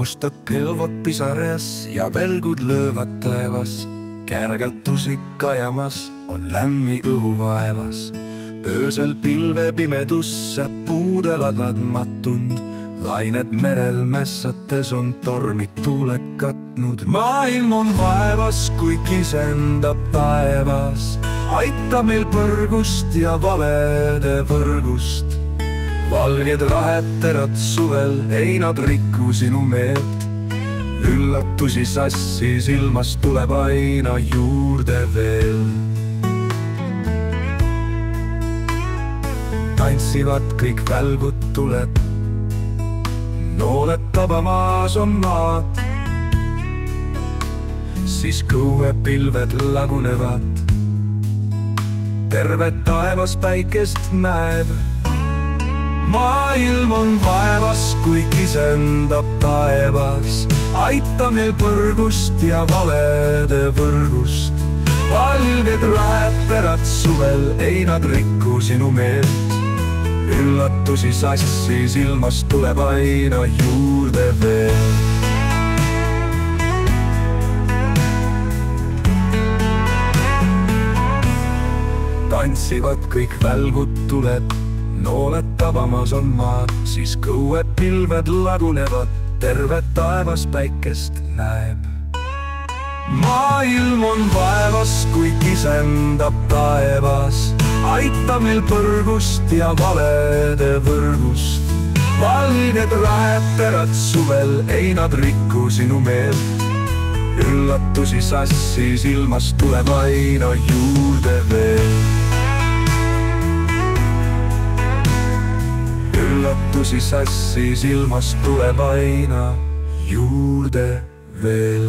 mustad pilvod pisares ja velgud löövad taevas. Kergeltusi kajamas on lämmi õhuvaevas. Öösel pilvepimedusse puudel adlatmatund. Lained merel mässates on tormid tuuled katnud. Maailm on vaevas, kui kisendab taevas. Aita meil põrgust ja valede võrgust. Valged raheterad suvel, ei nad riku sinu meelt. Üllatusi sassis ilmas tuleb aina juurde veel. Tantsivad kõik välgud tuled, nooled tabamas on maad. Siis kõuepilved lagunevad, terve taevas päikest näeb. Maailm on vaevas, kui kisendab taevas. Aita meil põrgust ja valede võrgust. Valged raheterad suvel, ei nad riku sinu meelt. Üllatusi sassis ilmas tuleb aina juurde veel. Tantsivad kõik välgud tuled, nooled tabamas on maad. Siis kõuepilved lagunevad, terve taevas päikest näeb. Maailm on vaevas, kui kisendab taevas. Aita meil põrgust ja valede võrgust. Valged raheterad suvel, ei nad riku sinu meelt. Üllatusi sassis ilmas tuleb aina juurde veel. Üllatusi sassis ilmas tuleb aina juurde veel.